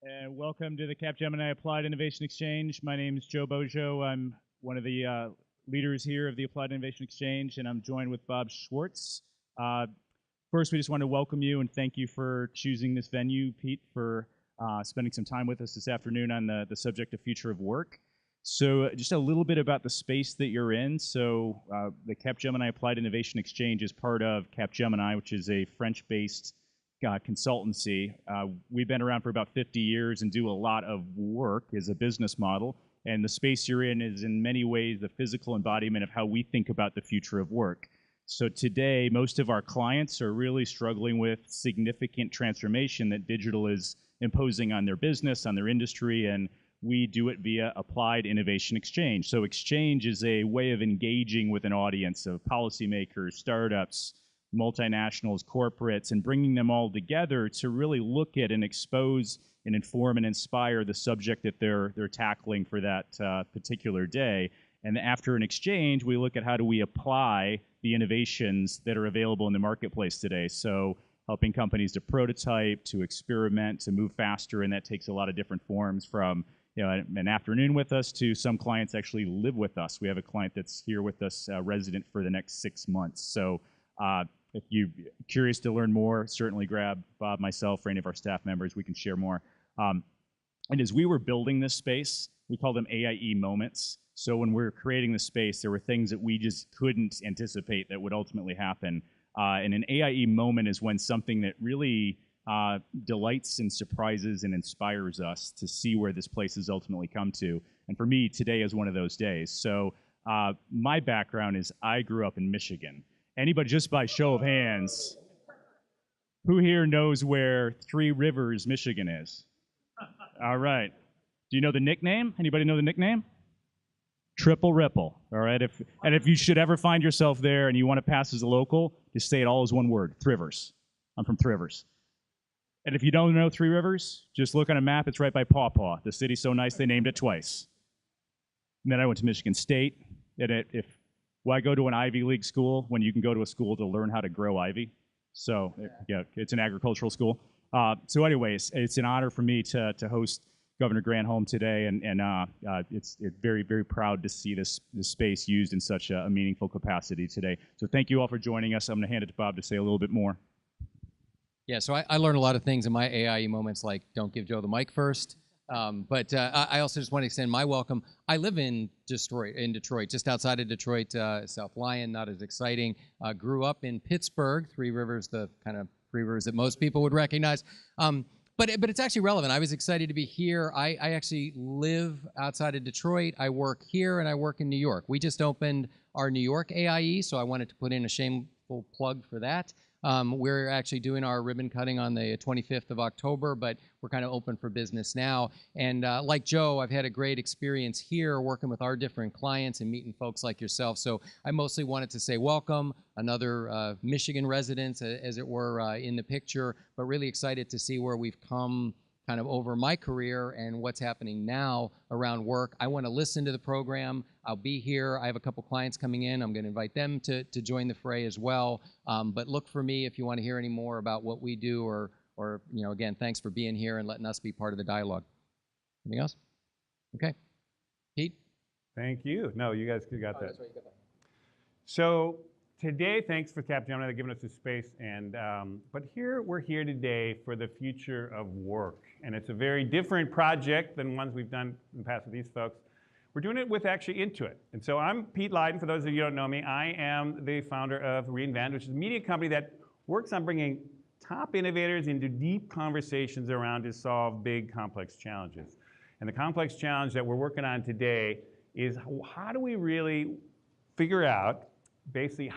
And welcome to the Capgemini Applied Innovation Exchange. My name is Joe Bojo. I'm one of the leaders here of the Applied Innovation Exchange, and I'm joined with Bob Schwartz. First, we just want to welcome you and thank you for choosing this venue, Pete, for spending some time with us this afternoon on the subject of future of work. So just a little bit about the space that you're in. So the Capgemini Applied Innovation Exchange is part of Capgemini, which is a French-based consultancy. We've been around for about 50 years and do a lot of work as a business model. And the space you're in is in many ways the physical embodiment of how we think about the future of work. So today, most of our clients are really struggling with significant transformation that digital is imposing on their business, on their industry, and we do it via Applied Innovation Exchange. So Exchange is a way of engaging with an audience of policymakers, startups, multinationals, corporates, and bringing them all together to really look at and expose and inform and inspire the subject that they're tackling for that particular day. And after an exchange, we look at how do we apply the innovations that are available in the marketplace today. So helping companies to prototype, to experiment, to move faster, and that takes a lot of different forms from an afternoon with us to some clients actually live with us. We have a client that's here with us, resident for the next 6 months. So if you're curious to learn more, certainly grab Bob, myself, or any of our staff members. We can share more. And as we were building this space, we call them AIE moments. So when we were creating the space, there were things that we just couldn't anticipate that would ultimately happen. And an AIE moment is when something that really delights and surprises and inspires us to see where this place has ultimately come to. And for me, today is one of those days. So my background is I grew up in Michigan. Anybody, just by show of hands, who here knows where Three Rivers, Michigan is? All right. Do you know the nickname? Anybody know the nickname? Triple Ripple. All right. If you should ever find yourself there and you want to pass as a local, just say it all as one word: Thrivers. I'm from Thrivers. And if you don't know Three Rivers, just look on a map. It's right by Paw Paw. The city's so nice they named it twice. And then I went to Michigan State. And why go to an Ivy League school when you can go to a school to learn how to grow ivy? So yeah, it's an agricultural school. So anyways, it's an honor for me to host Governor Granholm today, and it's very, very proud to see this space used in such a meaningful capacity today. So thank you all for joining us. I'm going to hand it to Bob to say a little bit more. Yeah, so I learned a lot of things in my AIE moments, like don't give Joe the mic first. But I also just want to extend my welcome. I live in Detroit, just outside of Detroit, South Lyon, not as exciting. Grew up in Pittsburgh, Three Rivers, the kind of Three Rivers that most people would recognize. But it's actually relevant. I was excited to be here. I actually live outside of Detroit. I work here and I work in New York. We just opened our New York AIE, so I wanted to put in a shameful plug for that. We're actually doing our ribbon cutting on the 25th of October, but we're kind of open for business now. And like Joe, I've had a great experience here working with our different clients and meeting folks like yourself. So I mostly wanted to say welcome, another Michigan resident, as it were, in the picture, but really excited to see where we've come kind of over my career and what's happening now around work. I want to listen to the program. I'll be here. I have a couple clients coming in. I'm going to invite them to join the fray as well. But look for me if you want to hear any more about what we do, or again, thanks for being here and letting us be part of the dialogue. Anything else? Okay. Pete? Thank you. No, you guys got that. That's right, you got that. So today, thanks for Capgemini for giving us this space. But we're here today for the future of work. And it's a very different project than ones we've done in the past with these folks. We're doing it with actually Intuit. And so I'm Pete Leiden. For those of you who don't know me, I am the founder of Reinvent, which is a media company that works on bringing top innovators into deep conversations around to solve big, complex challenges. And the complex challenge that we're working on today is how do we really figure out basically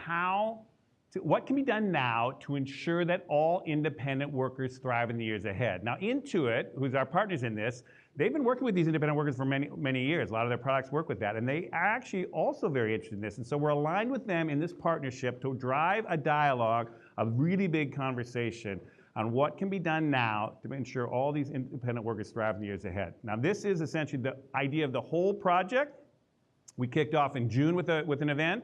what can be done now to ensure that all independent workers thrive in the years ahead. Now Intuit, who's our partners in this, they've been working with these independent workers for many, many years. A lot of their products work with that, and they are actually also very interested in this. And so we're aligned with them in this partnership to drive a dialogue, a really big conversation on what can be done now to ensure all these independent workers thrive in the years ahead. Now this is essentially the idea of the whole project. We kicked off in June with an event.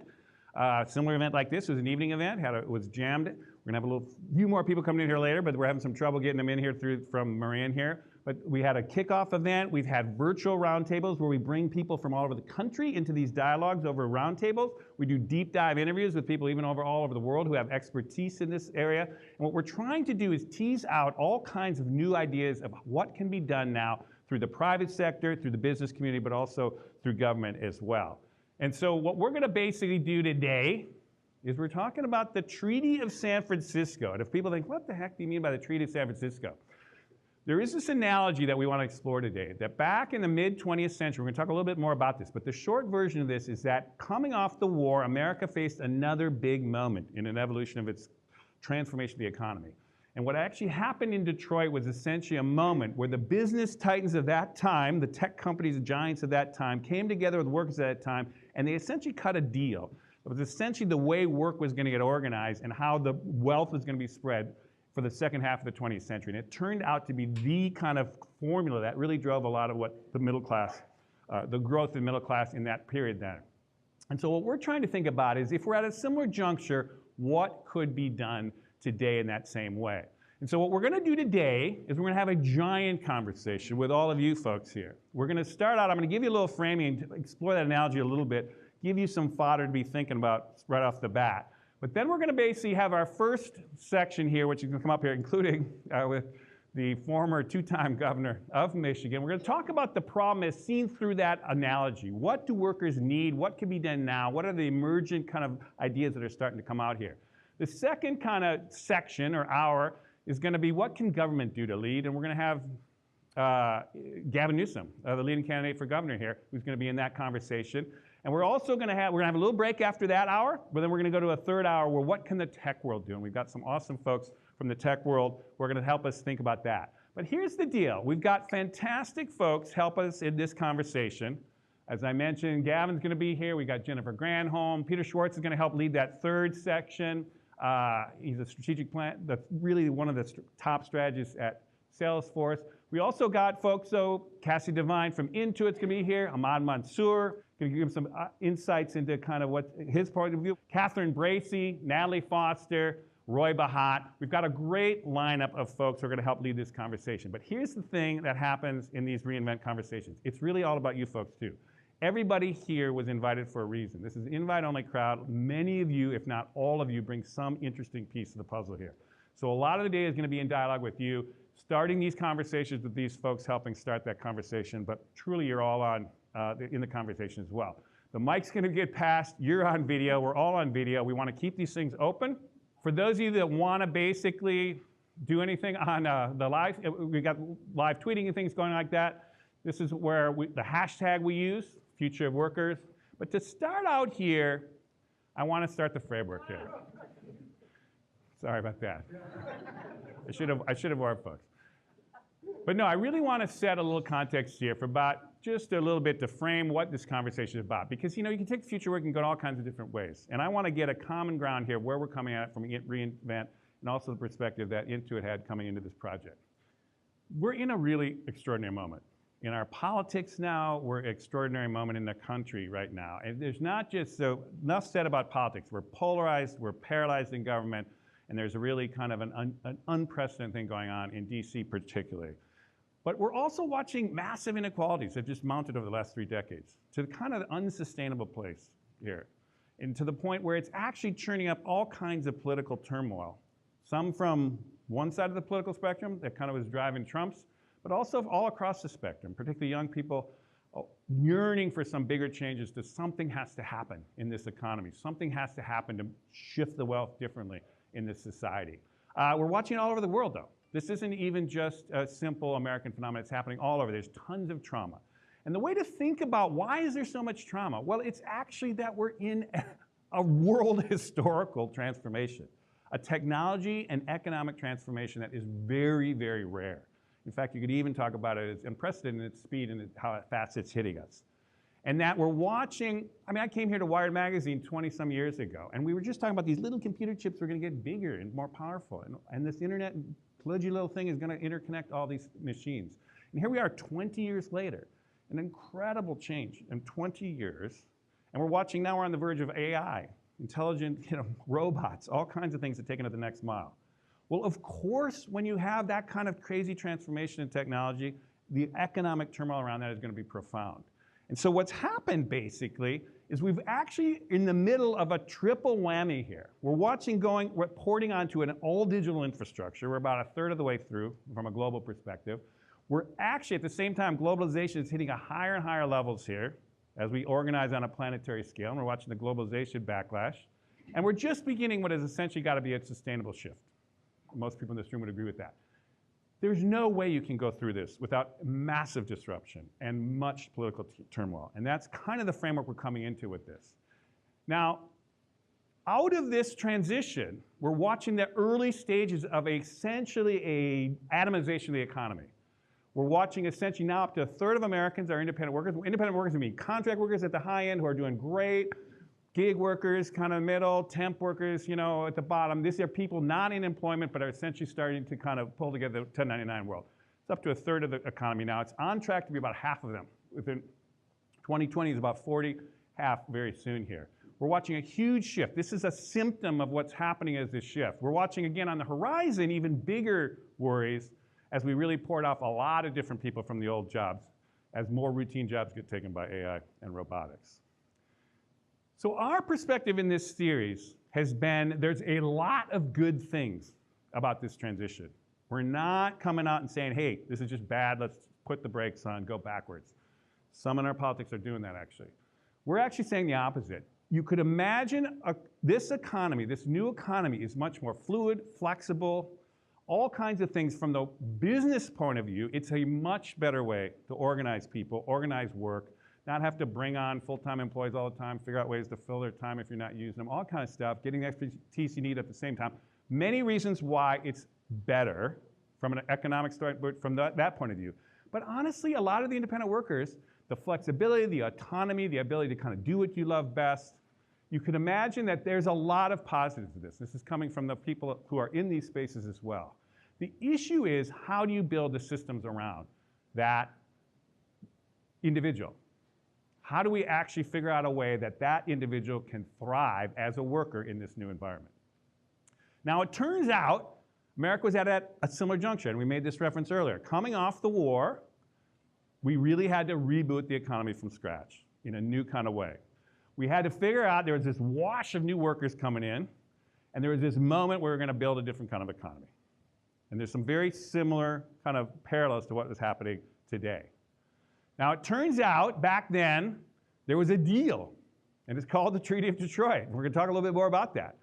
Similar event like this was an evening event, was jammed We're going to have a few more people coming in here later, but we're having some trouble getting them in here from Marin here. But we had a kickoff event. We've had virtual roundtables where we bring people from all over the country into these dialogues over roundtables. We do deep dive interviews with people even all over the world who have expertise in this area. And what we're trying to do is tease out all kinds of new ideas of what can be done now through the private sector, through the business community, but also through government as well. And so what we're going to basically do today is we're talking about the Treaty of San Francisco. And if people think, what the heck do you mean by the Treaty of San Francisco? There is this analogy that we want to explore today, that back in the mid-20th century, we're going to talk a little bit more about this, but the short version of this is that coming off the war, America faced another big moment in an evolution of its transformation of the economy. And what actually happened in Detroit was essentially a moment where the business titans of that time, the tech companies and giants of that time, came together with workers at that time, and they essentially cut a deal. It was essentially the way work was going to get organized and how the wealth was going to be spread for the second half of the 20th century. And it turned out to be the kind of formula that really drove a lot of what the middle class, the growth of the middle class in that period then. And so what we're trying to think about is if we're at a similar juncture, what could be done today in that same way? And so what we're going to do today is we're going to have a giant conversation with all of you folks here. We're going to start out, I'm going to give you a little framing to explore that analogy a little bit, give you some fodder to be thinking about right off the bat. But then we're going to basically have our first section here, which is going to come up here, including with the former two-time governor of Michigan. We're going to talk about the problem as seen through that analogy. What do workers need? What can be done now? What are the emergent kind of ideas that are starting to come out here? The second kind of section or hour is going to be what can government do to lead? And we're going to have Gavin Newsom, the leading candidate for governor here, who's going to be in that conversation. And we're also going to have, a little break after that hour, but then we're going to go to a third hour where what can the tech world do? And we've got some awesome folks from the tech world who are going to help us think about that. But here's the deal. We've got fantastic folks help us in this conversation. As I mentioned, Gavin's going to be here. We got Jennifer Granholm. Peter Schwartz is going to help lead that third section. He's a strategic plan, that's really one of the top strategists at Salesforce. We also got folks, Cassie Devine from Intuit's going to be here. Ahmad Mansur, going to give some insights into kind of what his point of view. Catherine Bracey, Natalie Foster, Roy Bahat. We've got a great lineup of folks who are going to help lead this conversation. But here's the thing that happens in these reInvent conversations. It's really all about you folks too. Everybody here was invited for a reason. This is an invite-only crowd. Many of you, if not all of you, bring some interesting piece of the puzzle here. So a lot of the day is going to be in dialogue with you, starting these conversations with these folks, helping start that conversation. But truly, you're all on in the conversation as well. The mic's going to get passed. You're on video. We're all on video. We want to keep these things open. For those of you that want to basically do anything on the live, we got live tweeting and things going like that. This is where the hashtag we use, Future of Workers. But to start out here, I want to start the framework here. Sorry about that. I should have warned folks. But no, I really want to set a little context here for about just a little bit to frame what this conversation is about. Because, you can take future work and go in all kinds of different ways. And I want to get a common ground here where we're coming at it from reInvent and also the perspective that Intuit had coming into this project. We're in a really extraordinary moment. In our politics now, we're an extraordinary moment in the country right now. And there's not just enough said about politics. We're polarized, we're paralyzed in government, and there's a really kind of an unprecedented thing going on in DC particularly. But we're also watching massive inequalities that just mounted over the last 3 decades to kind of an unsustainable place here. And to the point where it's actually churning up all kinds of political turmoil. Some from one side of the political spectrum that kind of was driving Trump's, but also all across the spectrum, particularly young people yearning for some bigger changes to something has to happen in this economy. Something has to happen to shift the wealth differently in this society. We're watching it all over the world, though. This isn't even just a simple American phenomenon. It's happening all over. There's tons of trauma. And the way to think about why is there so much trauma? Well, it's actually that we're in a world historical transformation, a technology and economic transformation that is very, very rare. In fact, you could even talk about it as unprecedented in its speed and how fast it's hitting us. And that we're watching, I came here to Wired Magazine 20-some years ago, and we were just talking about these little computer chips were going to get bigger and more powerful. And this internet kludgy little thing is going to interconnect all these machines. And here we are 20 years later, an incredible change in 20 years. And we're watching now, we're on the verge of AI. intelligent, robots, all kinds of things that take it to the next mile. Well, of course, when you have that kind of crazy transformation in technology, the economic turmoil around that is going to be profound. And so what's happened basically is we've actually in the middle of a triple whammy here. We're porting onto an all digital infrastructure. We're about a third of the way through from a global perspective. We're actually at the same time, globalization is hitting a higher and higher levels here as we organize on a planetary scale. And we're watching the globalization backlash. And we're just beginning what has essentially got to be a sustainable shift. Most people in this room would agree with that. There's no way you can go through this without massive disruption and much political turmoil. And that's kind of the framework we're coming into with this. Now, out of this transition, we're watching the early stages of essentially an atomization of the economy. We're watching essentially now up to a third of Americans are independent workers. Independent workers mean contract workers at the high end who are doing great, gig workers, kind of middle, temp workers, at the bottom. These are people not in employment, but are essentially starting to kind of pull together the 1099 world. It's up to a third of the economy now. It's on track to be about half of them. Within 2020 is about 40, half very soon here. We're watching a huge shift. This is a symptom of what's happening as this shift. We're watching again on the horizon even bigger worries as we really poured off a lot of different people from the old jobs as more routine jobs get taken by AI and robotics. So our perspective in this series has been there's a lot of good things about this transition. We're not coming out and saying, hey, this is just bad, let's put the brakes on, go backwards. Some in our politics are doing that actually. We're actually saying the opposite. You could imagine this economy, this new economy is much more fluid, flexible, all kinds of things from the business point of view. It's a much better way to organize people, organize work, not have to bring on full-time employees all the time, figure out ways to fill their time if you're not using them, all kind of stuff, getting the expertise you need at the same time. Many reasons why it's better from an economic standpoint, from that point of view. But honestly, a lot of the independent workers, the flexibility, the autonomy, the ability to kind of do what you love best, you can imagine that there's a lot of positives to this. This is coming from the people who are in these spaces as well. The issue is, how do you build the systems around that individual? How do we actually figure out a way that that individual can thrive as a worker in this new environment? Now, it turns out America was at a similar juncture, and we made this reference earlier. Coming off the war, we really had to reboot the economy from scratch in a new kind of way. We had to figure out there was this wash of new workers coming in, and there was this moment where we were going to build a different kind of economy. And there's some very similar kind of parallels to what was happening today. Now, it turns out back then there was a deal, and it's called the Treaty of Detroit. We're going to talk a little bit more about that.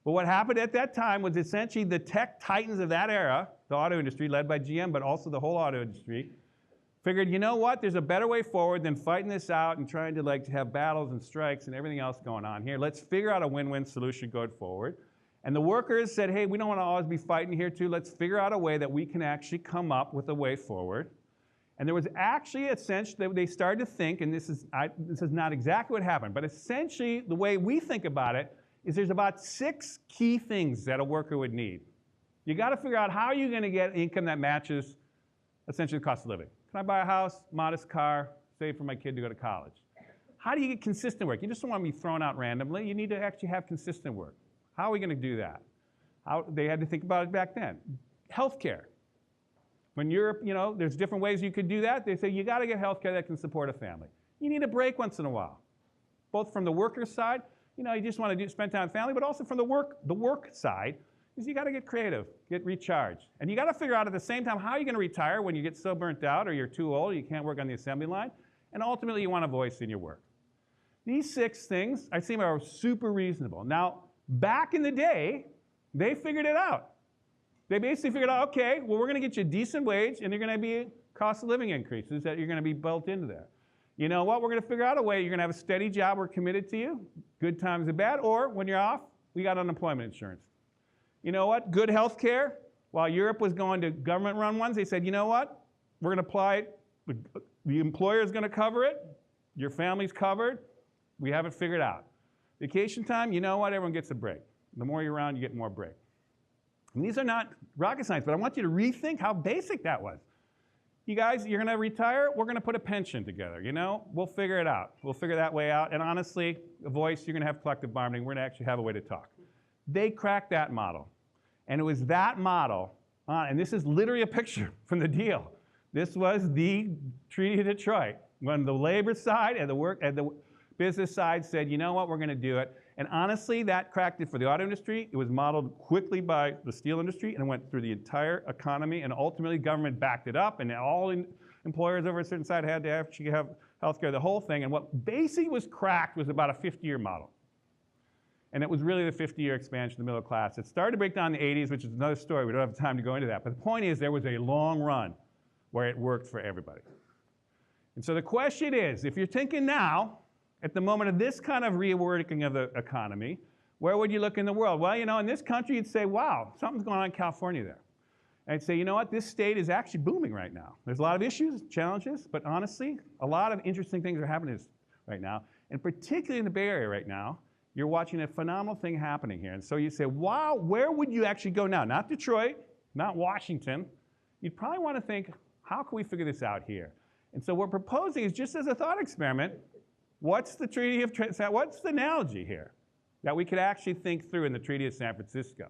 But what happened at that time was essentially the tech titans of that era, the auto industry led by GM, but also the whole auto industry, figured, you know what, there's a better way forward than fighting this out and trying to have battles and strikes and everything else going on here. Let's figure out a win-win solution going forward. And the workers said, hey, we don't want to always be fighting here too. Let's figure out a way that we can actually come up with a way forward. And there was actually essentially, they started to think, and this is not exactly what happened, but essentially the way we think about it is there's about 6 key things that a worker would need. You got to figure out how you're going to get income that matches essentially the cost of living. Can I buy a house, modest car, save for my kid to go to college? How do you get consistent work? You just don't want to be thrown out randomly. You need to actually have consistent work. How are we going to do that? They had to think about it back then. Healthcare. When Europe, there's different ways you could do that. They say you got to get healthcare that can support a family. You need a break once in a while, both from the worker's side. You just want to spend time with family, but also from the work side, is you got to get creative, get recharged, and you got to figure out at the same time how you're going to retire when you get so burnt out or you're too old, you can't work on the assembly line, and ultimately you want a voice in your work. These 6 things I think are super reasonable. Now, back in the day, they figured it out. They basically figured out, okay, well, we're going to get you a decent wage, and there are going to be cost of living increases that you're going to be built into there. You know what? We're going to figure out a way. You're going to have a steady job. We're committed to you. Good times and bad. Or when you're off, we got unemployment insurance. You know what? Good health care. While Europe was going to government-run ones, they said, you know what? We're going to apply it. The employer is going to cover it. Your family's covered. We have it figured out. Vacation time, you know what? Everyone gets a break. The more you're around, you get more break. And these are not rocket science, but I want you to rethink how basic that was. you guys, you're gonna retire, we're gonna put a pension together, you know? We'll figure it out. We'll figure that way out. And honestly, a voice, you're gonna have collective bargaining, we're gonna actually have a way to talk. They cracked that model. And it was that model, and this is literally a picture from the deal. This was the Treaty of Detroit, when the labor side and the business side said, you know what, we're gonna do it. And honestly, that cracked it for the auto industry. It was modeled quickly by the steel industry and went through the entire economy, and ultimately government backed it up, and all employers over a certain side had to actually have healthcare, the whole thing. And what basically was cracked was about a 50-year model. And it was really the 50-year expansion of the middle class. It started to break down in the 80s, which is another story. We don't have time to go into that. But the point is, there was a long run where it worked for everybody. And so the question is, if you're thinking now, at the moment of this kind of reworking of the economy, where would you look in the world? Well, you know, in this country, you'd say, wow, something's going on in California there. And I'd say, you know what, this state is actually booming right now. There's a lot of issues, challenges, but honestly, a lot of interesting things are happening right now. And particularly in the Bay Area right now, you're watching a phenomenal thing happening here. And so you say, wow, where would you actually go now? Not Detroit, not Washington. You'd probably want to think, how can we figure this out here? And so what we're proposing is, just as a thought experiment, what's the what's the analogy here that we could actually think through in the Treaty of San Francisco?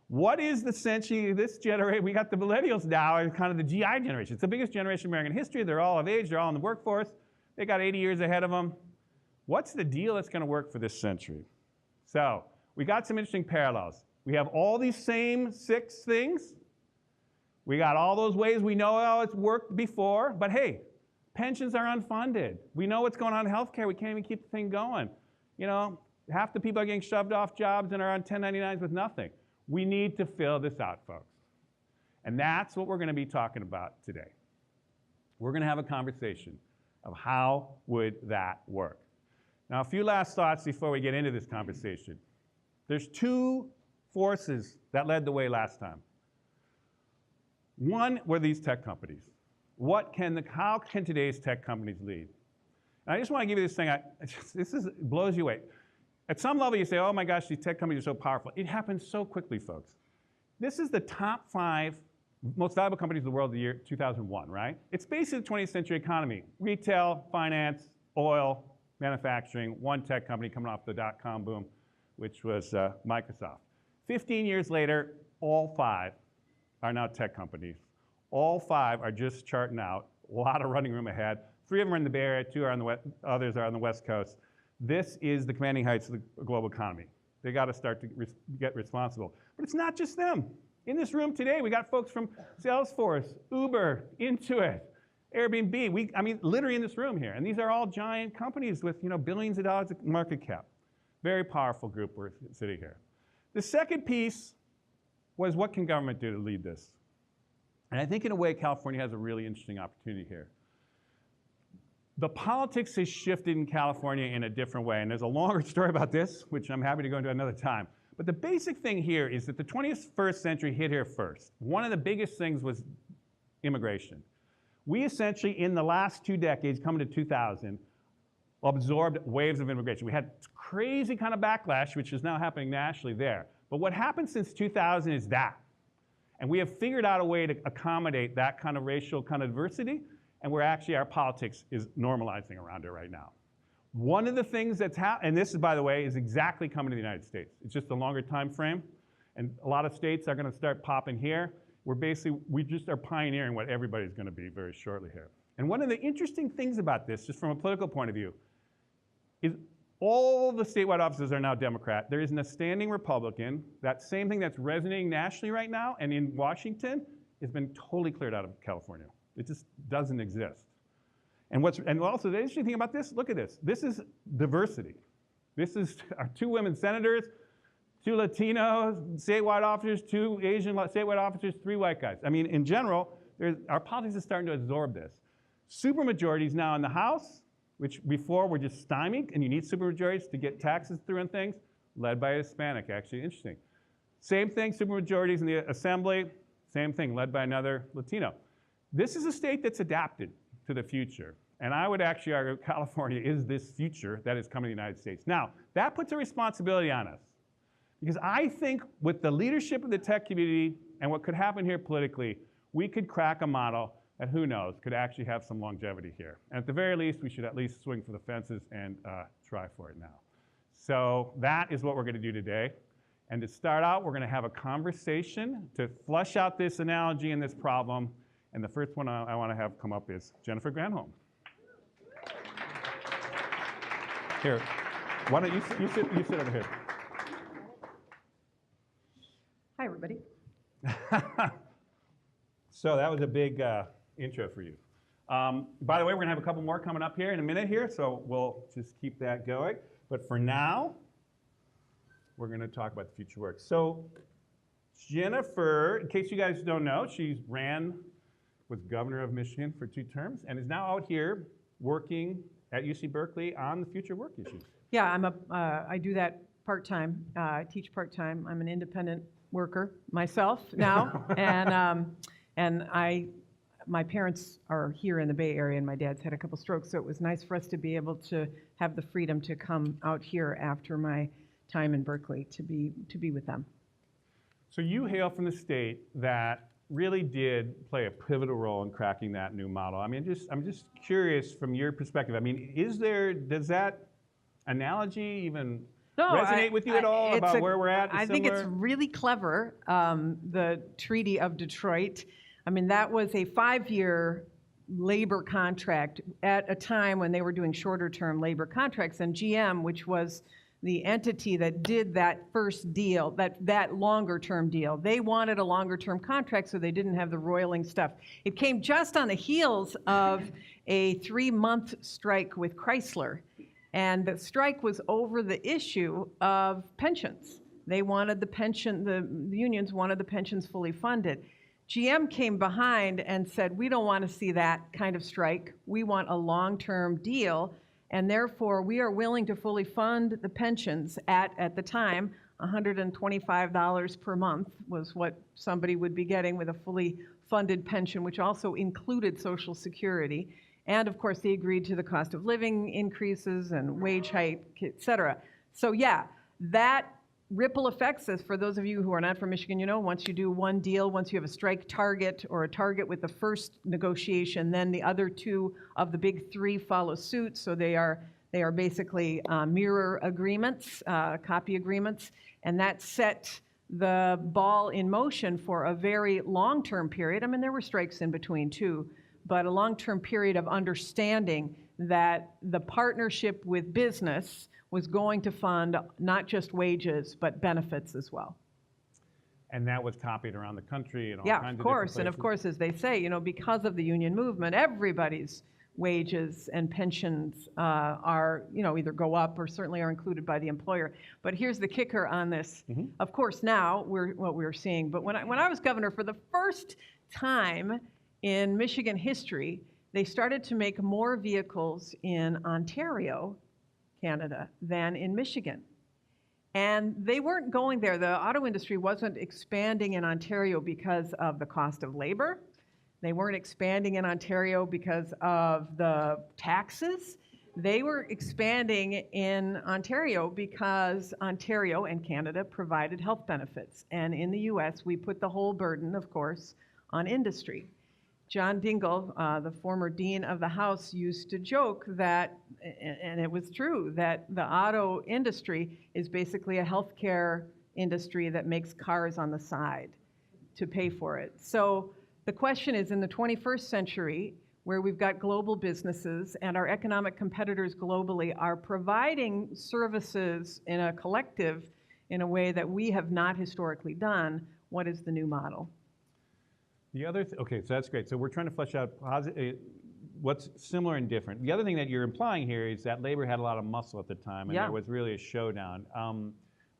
What is the century, this generation, we got the millennials now, and kind of the GI generation. It's the biggest generation in American history. They're all of age, they're all in the workforce. They got 80 years ahead of them. What's the deal that's gonna work for this century? So, we got some interesting parallels. We have all these same 6 things. We got all those ways we know how it's worked before, but hey, pensions are unfunded. We know what's going on in healthcare. We can't even keep the thing going. You know, half the people are getting shoved off jobs and are on 1099s with nothing. We need to fill this out, folks. And that's what we're going to be talking about today. We're going to have a conversation of how would that work. Now, a few last thoughts before we get into this conversation. There's 2 forces that led the way last time. One were these tech companies. How can today's tech companies lead? And I just want to give you this thing. Blows you away. At some level, you say, oh my gosh, these tech companies are so powerful. It happens so quickly, folks. This is the top 5 most valuable companies in the world of the year 2001, right? It's basically the 20th century economy. Retail, finance, oil, manufacturing, one tech company coming off the dot-com boom, which was Microsoft. 15 years later, all 5 are now tech companies. All 5 are just charting out. A lot of running room ahead. 3 of them are in the Bay Area, 2 are on the others are on the West Coast. This is the commanding heights of the global economy. They got to start to get responsible. But it's not just them. In this room today, we got folks from Salesforce, Uber, Intuit, Airbnb. I mean, literally in this room here. And these are all giant companies with, you know, billions of dollars of market cap. Very powerful group we're sitting here. The second piece was, what can government do to lead this? And I think in a way, California has a really interesting opportunity here. The politics has shifted in California in a different way, and there's a longer story about this, which I'm happy to go into another time. But the basic thing here is that the 21st century hit here first. One of the biggest things was immigration. We essentially, in the last 2 decades, coming to 2000, absorbed waves of immigration. We had crazy kind of backlash, which is now happening nationally there. But what happened since 2000 is that. And we have figured out a way to accommodate that kind of racial kind of diversity, and we're actually, our politics is normalizing around it right now. One of the things that's happened, and this is, by the way, is exactly coming to the United States. It's just a longer time frame, and a lot of states are gonna start popping here. We just are pioneering what everybody's gonna be very shortly here. And one of the interesting things about this, just from a political point of view, is all the statewide offices are now Democrat. There isn't a standing Republican. That same thing that's resonating nationally right now and in Washington has been totally cleared out of California. It just doesn't exist. And also the interesting thing about this, look at this. This is diversity. This is our 2 women senators, 2 Latinos statewide officers, 2 Asian statewide officers, 3 white guys. I mean, in general, our politics is starting to absorb this. Supermajorities now in the House, which before were just stymied, and you need supermajorities to get taxes through and things, led by a Hispanic, actually, interesting. Same thing, supermajorities in the Assembly, same thing, led by another Latino. This is a state that's adapted to the future. And I would actually argue California is this future that is coming to the United States. Now, that puts a responsibility on us. Because I think with the leadership of the tech community and what could happen here politically, we could crack a model that, who knows, could actually have some longevity here. And at the very least, we should at least swing for the fences and try for it now. So that is what we're going to do today. And to start out, we're going to have a conversation to flush out this analogy and this problem. And the first one I want to have come up is Jennifer Granholm. Here, why don't you sit over here. Hi, everybody. So that was a big intro for you. By the way, we're going to have a couple more coming up here in a minute here, so we'll just keep that going. But for now, we're going to talk about the future work. So Jennifer, in case you guys don't know, was governor of Michigan for 2 terms and is now out here working at UC Berkeley on the future work issues. Yeah, I do that part-time. I teach part-time. I'm an independent worker myself now, and my parents are here in the Bay Area, and my dad's had a couple strokes, so it was nice for us to be able to have the freedom to come out here after my time in Berkeley to be with them. So you hail from the state that really did play a pivotal role in cracking that new model. I mean, I'm just curious from your perspective. I mean, does that analogy even resonate with you at all about where we're at? I think it's really clever, the Treaty of Detroit. I mean, that was a 5-year labor contract at a time when they were doing shorter term labor contracts, and GM, which was the entity that did that first deal, that longer term deal, they wanted a longer term contract so they didn't have the roiling stuff. It came just on the heels of a 3-month strike with Chrysler. And the strike was over the issue of pensions. They wanted the unions wanted the pensions fully funded. GM came behind and said, we don't want to see that kind of strike. We want a long-term deal, and therefore we are willing to fully fund the pensions at the time, $125 per month was what somebody would be getting with a fully funded pension, which also included Social Security. And of course, they agreed to the cost of living increases and wage hike, et cetera. So yeah, that ripple effects, as for those of you who are not from Michigan, you know, once you do one deal, once you have a strike target or a target with the first negotiation, then the other 2 of the big 3 follow suit. So they are basically mirror agreements, copy agreements, and that set the ball in motion for a very long-term period. I mean, there were strikes in between too, but a long-term period of understanding that the partnership with business was going to fund not just wages, but benefits as well. And that was copied around the country and all kinds of different places. Yeah, of course. And of course, as they say, you know, because of the union movement, everybody's wages and pensions are, you know, either go up or certainly are included by the employer. But here's the kicker on this. Mm-hmm. Of course, now what we're seeing, but when I was governor, for the first time in Michigan history, they started to make more vehicles in Ontario, Canada, than in Michigan. And they weren't going there. The auto industry wasn't expanding in Ontario because of the cost of labor. They weren't expanding in Ontario because of the taxes. They were expanding in Ontario because Ontario and Canada provided health benefits. And in the US, we put the whole burden, of course, on industry. John Dingell, the former dean of the House, used to joke that, and it was true, that the auto industry is basically a healthcare industry that makes cars on the side to pay for it. So the question is, in the 21st century, where we've got global businesses and our economic competitors globally are providing services in a collective in a way that we have not historically done, what is the new model? The other, okay, so that's great. So we're trying to flesh out what's similar and different. The other thing that you're implying here is that labor had a lot of muscle at the time, and there was really a showdown.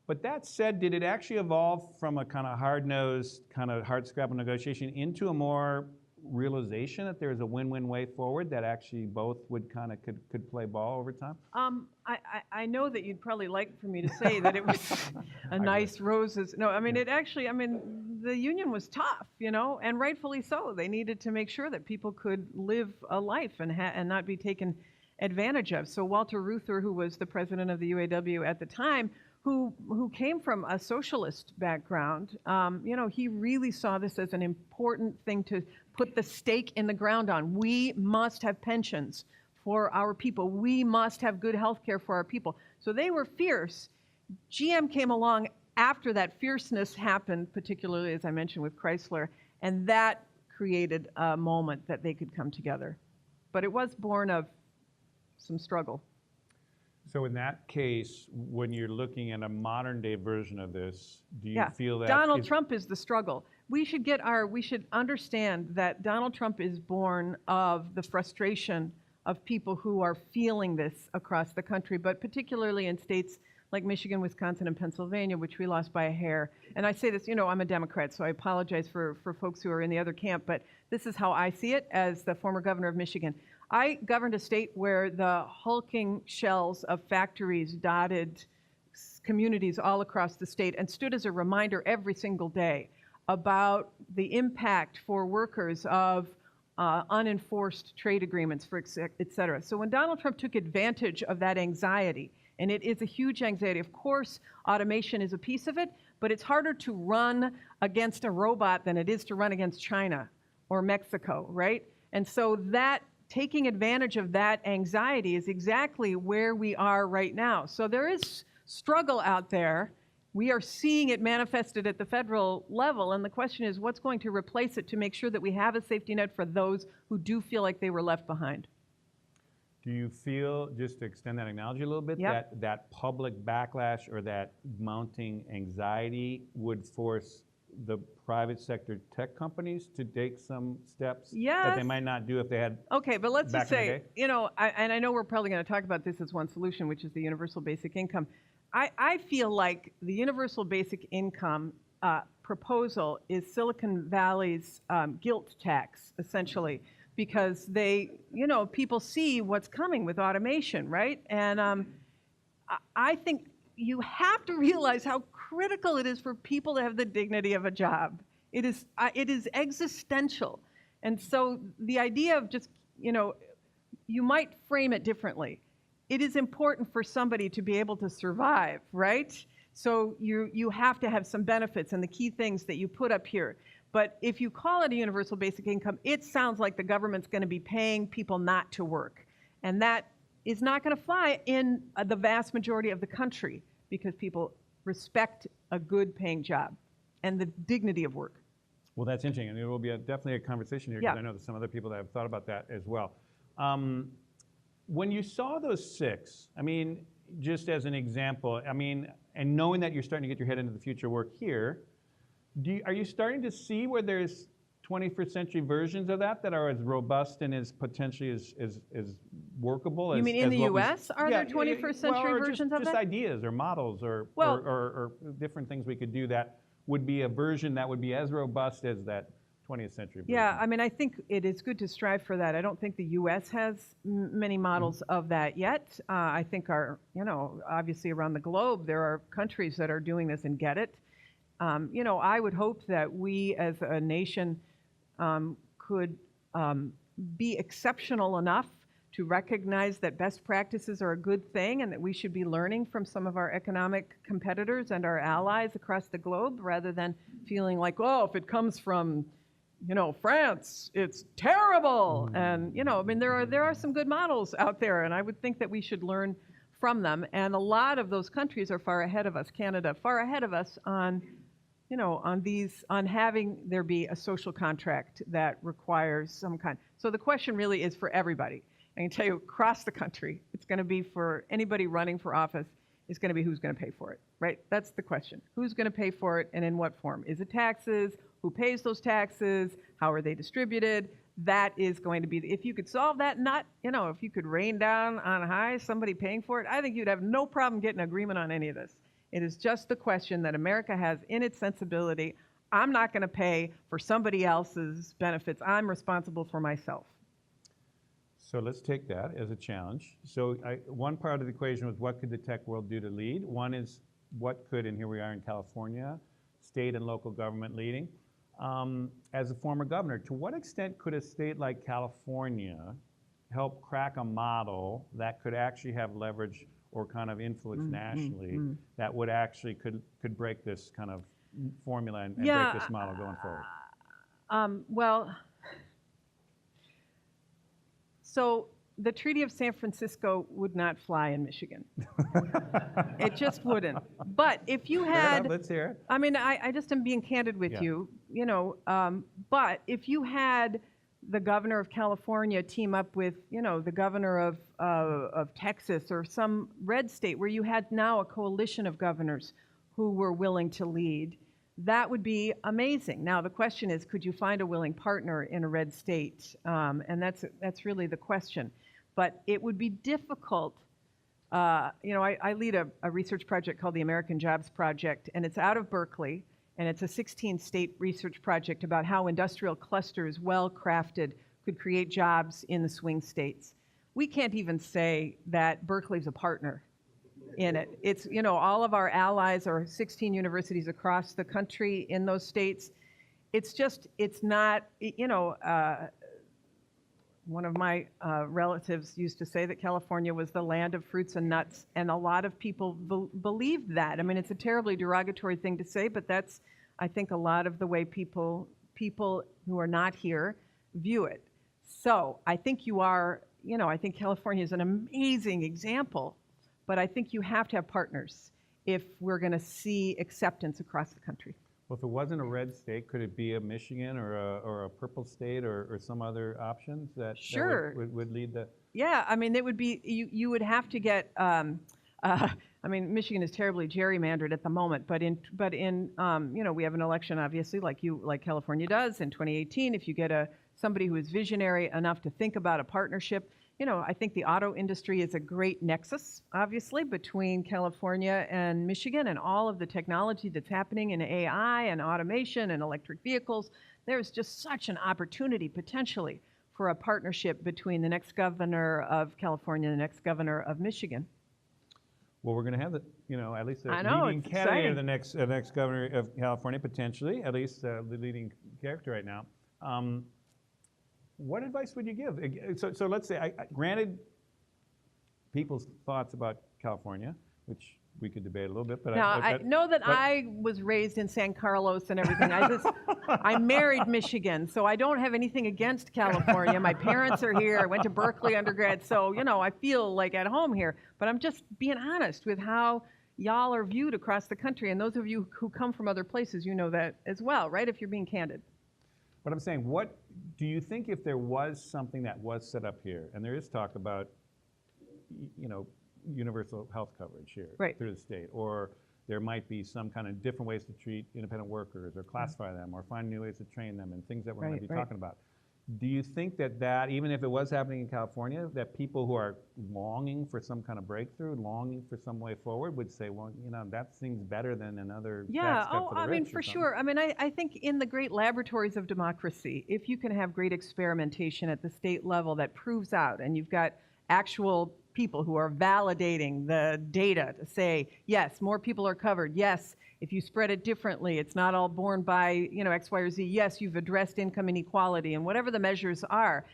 But that said, did it actually evolve from a kind of hard-nosed, kind of hard-scrabble negotiation into a more realization that there's a win-win way forward that actually both would kind of could play ball over time? I know that you'd probably like for me to say that it was a nice roses. No, I mean, it actually, I mean, the union was tough, you know, and rightfully so. They needed to make sure that people could live a life and not be taken advantage of. So Walter Reuther, who was the president of the UAW at the time, who came from a socialist background, you know, he really saw this as an important thing to put the stake in the ground on. We must have pensions for our people. We must have good health care for our people. So they were fierce. GM came along after that fierceness happened, particularly, as I mentioned, with Chrysler, and that created a moment that they could come together. But it was born of some struggle. So in that case, when you're looking at a modern day version of this, do you feel that Donald Trump is the struggle? We should understand that Donald Trump is born of the frustration of people who are feeling this across the country, but particularly in states like Michigan, Wisconsin, and Pennsylvania, which we lost by a hair. And I say this, I'm a Democrat, so I apologize for folks who are in the other camp, but this is how I see it as the former governor of Michigan. I governed a state where the hulking shells of factories dotted communities all across the state and stood as a reminder every single day about the impact for workers of unenforced trade agreements, et cetera. So when Donald Trump took advantage of that anxiety, and it is a huge anxiety, of course, automation is a piece of it, but it's harder to run against a robot than it is to run against China or Mexico, right? And so that taking advantage of that anxiety is exactly where we are right now. So there is struggle out there. We are seeing it manifested at the federal level, and the question is what's going to replace it to make sure that we have a safety net for those who do feel like they were left behind? Do you feel, just to extend that analogy a little bit, that public backlash or that mounting anxiety would force the private sector tech companies to take some steps that they might not do if they had? Okay, but let's just say, and I know we're probably going to talk about this as one solution, which is the universal basic income. I feel like the universal basic income proposal is Silicon Valley's guilt tax, essentially, because people see what's coming with automation, right? And I think you have to realize how critical it is for people to have the dignity of a job. It is existential. And so the idea of just, you might frame it differently. It is important for somebody to be able to survive, right? So you have to have some benefits and the key things that you put up here. But if you call it a universal basic income, it sounds like the government's going to be paying people not to work. And that is not going to fly in the vast majority of the country because people respect a good paying job and the dignity of work. Well, that's interesting, and there will be definitely a conversation here because I know there's some other people that have thought about that as well. When you saw those 6, just as an example, and knowing that you're starting to get your head into the future work here, are you starting to see where there's 21st century versions of that are as robust and as potentially as workable? You mean in the U.S.? Are there 21st century versions of that? Just ideas or models or different things we could do that would be a version that would be as robust as that 20th century version. Yeah, I think it is good to strive for that. I don't think the U.S. has many models of that yet. I think obviously around the globe, there are countries that are doing this and get it. I would hope that we as a nation could be exceptional enough to recognize that best practices are a good thing and that we should be learning from some of our economic competitors and our allies across the globe rather than feeling like, if it comes from France, it's terrible. And, there are some good models out there, and I would think that we should learn from them. And a lot of those countries are far ahead of us. Canada, far ahead of us on having there be a social contract that requires some kind. So the question really is for everybody. I can tell you across the country, it's going to be for anybody running for office, it's going to be who's going to pay for it, right? That's the question. Who's going to pay for it and in what form? Is it taxes? Who pays those taxes? How are they distributed? That is going to be, if you could solve that, if you could rain down on high somebody paying for it, I think you'd have no problem getting agreement on any of this. It is just the question that America has in its sensibility. I'm not going to pay for somebody else's benefits. I'm responsible for myself. So let's take that as a challenge. So one part of the equation was what could the tech world do to lead? One is what could, and here we are in California, state and local government leading. As a former governor, to what extent could a state like California help crack a model that could actually have leverage or kind of influence nationally that would actually could break this kind of formula and break this model going forward? Well, So the Treaty of San Francisco would not fly in Michigan. It just wouldn't. But if you Fair had, enough, let's hear it. I mean, I just am being candid with Yeah. you, but if you had the governor of California team up with, the governor of Texas or some red state where you had now a coalition of governors who were willing to lead, that would be amazing. Now, the question is, could you find a willing partner in a red state? And that's really the question. But it would be difficult. I lead a research project called the American Jobs Project, and it's out of Berkeley, and it's a 16-state research project about how industrial clusters, well-crafted, could create jobs in the swing states. We can't even say that Berkeley's a partner in it. It's, all of our allies are 16 universities across the country in those states. It's not, one of my relatives used to say that California was the land of fruits and nuts, and a lot of people believed that. I mean, it's a terribly derogatory thing to say, but that's, I think, a lot of the way people who are not here view it. So I think I think California is an amazing example, but I think you have to have partners if we're going to see acceptance across the country. Well, if it wasn't a red state, could it be a Michigan or a purple state or some other options that, Sure. that would lead the... Yeah, I mean, it would be, you would have to get, Michigan is terribly gerrymandered at the moment, but in we have an election, obviously, like California does in 2018. If you get somebody who is visionary enough to think about a partnership, I think the auto industry is a great nexus, obviously, between California and Michigan and all of the technology that's happening in AI and automation and electric vehicles. There's just such an opportunity, potentially, for a partnership between the next governor of California and the next governor of Michigan. Well, we're going to have at least the I know, leading it's candidate of exciting. the next governor of California, potentially, at least the leading character right now. What advice would you give? So let's say, granted, people's thoughts about California, which we could debate a little bit, but Now, I know that I was raised in San Carlos and everything. I married Michigan, so I don't have anything against California. My parents are here. I went to Berkeley undergrad, so, I feel like at home here. But I'm just being honest with how y'all are viewed across the country. And those of you who come from other places, you know that as well, right? If you're being candid. But I'm saying, what do you think if there was something that was set up here, and there is talk about, universal health coverage here through the state, or there might be some kind of different ways to treat independent workers or classify them or find new ways to train them and things that we're going to be talking about. Do you think that even if it was happening in California, that people who are longing for some kind of breakthrough, longing for some way forward would say, well, that seems better than another tax cut for the rich for or something? sure. I mean, I think in the great laboratories of democracy, if you can have great experimentation at the state level that proves out, and you've got actual people who are validating the data to say, yes, more people are covered. Yes, if you spread it differently, it's not all borne by, X, Y, or Z. Yes, you've addressed income inequality, and whatever the measures are,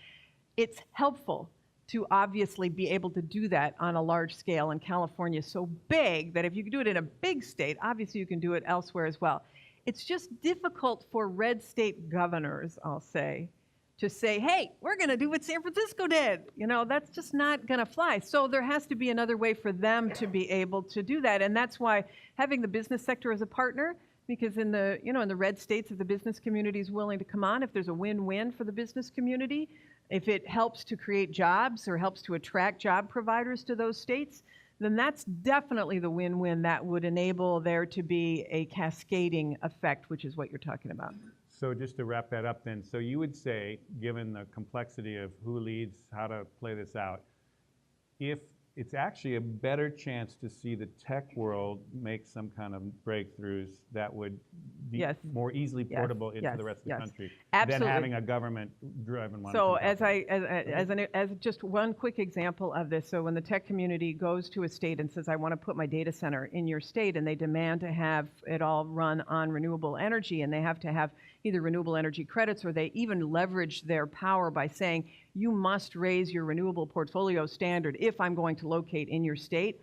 it's helpful to obviously be able to do that on a large scale. And California is so big that if you can do it in a big state, obviously you can do it elsewhere as well. It's just difficult for red state governors, I'll say, to say, hey, we're going to do what San Francisco did. That's just not going to fly. So there has to be another way for them to be able to do that. And that's why having the business sector as a partner, because in the red states, if the business community is willing to come on, if there's a win-win for the business community, if it helps to create jobs or helps to attract job providers to those states, then that's definitely the win-win that would enable there to be a cascading effect, which is what you're talking about. So just to wrap that up then, so you would say, given the complexity of who leads, how to play this out, if it's actually a better chance to see the tech world make some kind of breakthroughs that would be more easily portable into the rest of the country than having a government-driven one. So as just one quick example of this, so when the tech community goes to a state and says, I want to put my data center in your state, and they demand to have it all run on renewable energy, and they have to have either renewable energy credits, or they even leverage their power by saying, you must raise your renewable portfolio standard if I'm going to locate in your state.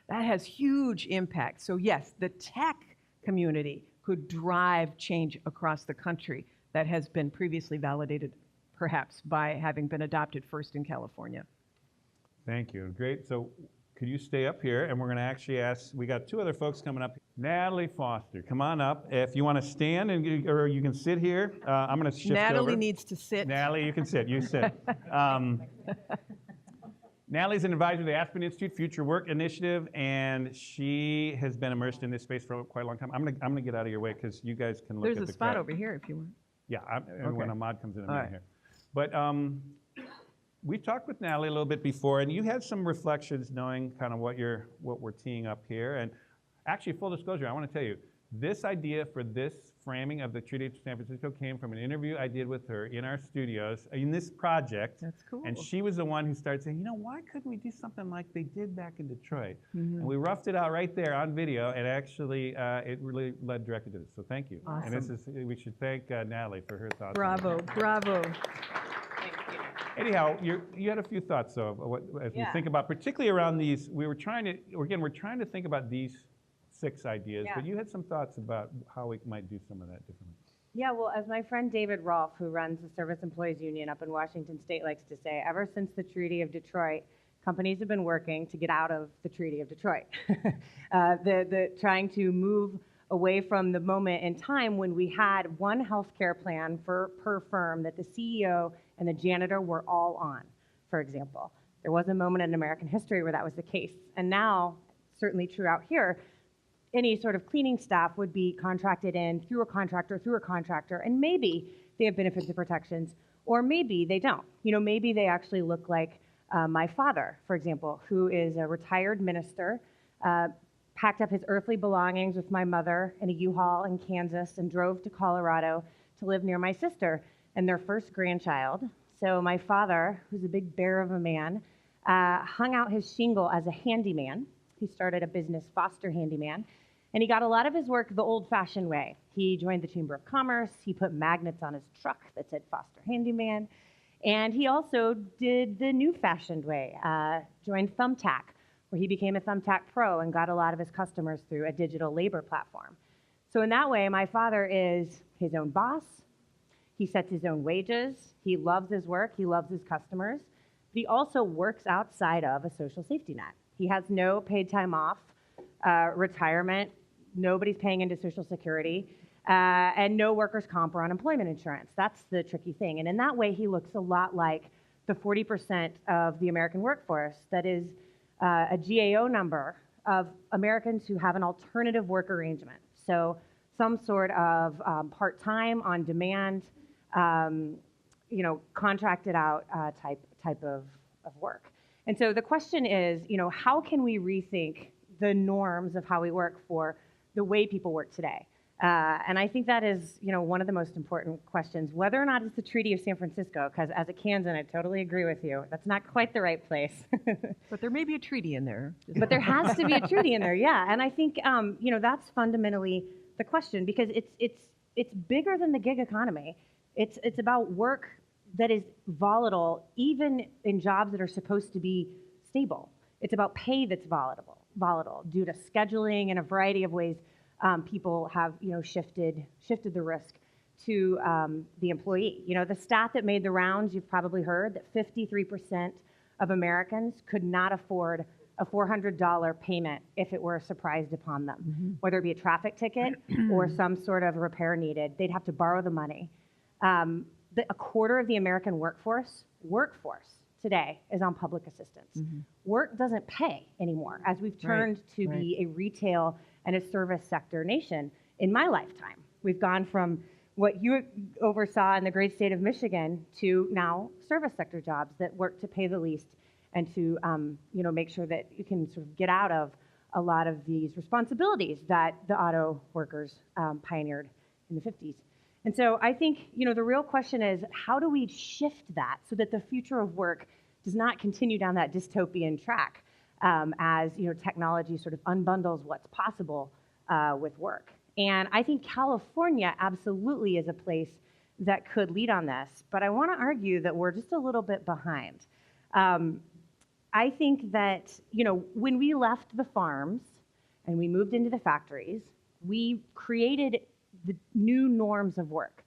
That has huge impact. So yes, the tech community could drive change across the country that has been previously validated perhaps, by having been adopted first in California. Thank you. Great. So could you stay up here? And we're going to actually ask, we got two other folks coming up. Natalie Foster, come on up. If you want to stand, or you can sit here. I'm going to shift Natalie over. needs to sit. Natalie, you can sit. You sit. Natalie's an advisor to the Aspen Institute Future Work Initiative, and she has been immersed in this space for quite a long time. I'm gonna get out of your way because you guys can look at the There's a spot crowd. over here if you want. Yeah, when Ahmad comes in, I'm All in right. here. But we talked with Natalie a little bit before, and you had some reflections knowing kind of what we're teeing up here. And actually, full disclosure, I want to tell you, this idea for this framing of the Treaty of San Francisco came from an interview I did with her in our studios in this project. That's cool. And she was the one who started saying, why couldn't we do something like they did back in Detroit? And we roughed it out right there on video, and actually it really led directly to this. So thank you. Awesome. And we should thank Natalie for her thoughts. Bravo, bravo. Anyhow, you had a few thoughts though, as we think about, particularly around these, we're trying to think about these 6 ideas, but you had some thoughts about how we might do some of that differently. Yeah, well, as my friend David Rolfe, who runs the Service Employees Union up in Washington State, likes to say, ever since the Treaty of Detroit, companies have been working to get out of the Treaty of Detroit. Trying to move away from the moment in time when we had one healthcare plan per firm that the CEO and the janitor were all on, for example. There was a moment in American history where that was the case. And now, certainly true out here, any sort of cleaning staff would be contracted in through a contractor, and maybe they have benefits and protections, or maybe they don't. Maybe they actually look like my father, for example, who is a retired minister, packed up his earthly belongings with my mother in a U-Haul in Kansas and drove to Colorado to live near my sister and their first grandchild. So my father, who's a big bear of a man, hung out his shingle as a handyman. He started a business, Foster Handyman, and he got a lot of his work the old-fashioned way. He joined the Chamber of Commerce. He put magnets on his truck that said Foster Handyman. And he also did the new-fashioned way, joined Thumbtack, where he became a Thumbtack Pro and got a lot of his customers through a digital labor platform. So in that way, my father is his own boss. He sets his own wages. He loves his work. He loves his customers. But he also works outside of a social safety net. He has no paid time off, retirement, nobody's paying into Social Security, and no workers' comp or unemployment insurance. That's the tricky thing. And in that way, he looks a lot like the 40% of the American workforce that is a GAO number of Americans who have an alternative work arrangement. So some sort of part-time, on-demand, contracted out type of work. And so the question is, how can we rethink the norms of how we work for the way people work today? And I think that is, one of the most important questions, whether or not it's the Treaty of San Francisco, because as a Kansan, I totally agree with you. That's not quite the right place. But there may be a treaty in there. But there has to be a treaty in there, yeah. And I think, that's fundamentally the question, because it's bigger than the gig economy. It's about work that is volatile, even in jobs that are supposed to be stable. It's about pay that's volatile due to scheduling and a variety of ways. People have, shifted the risk to the employee. The stat that made the rounds, you've probably heard, that 53% of Americans could not afford a $400 payment if it were surprised upon them, whether it be a traffic ticket or some sort of repair needed. They'd have to borrow the money. A quarter of the American workforce today is on public assistance. Work doesn't pay anymore, as we've turned to be a retail and a service sector nation in my lifetime. We've gone from what you oversaw in the great state of Michigan to now service sector jobs that work to pay the least and to make sure that you can sort of get out of a lot of these responsibilities that the auto workers pioneered in the 50s. And so I think, the real question is, how do we shift that so that the future of work does not continue down that dystopian track as, technology sort of unbundles what's possible with work? And I think California absolutely is a place that could lead on this, but I want to argue that we're just a little bit behind. I think that, when we left the farms and we moved into the factories, we created the new norms of work.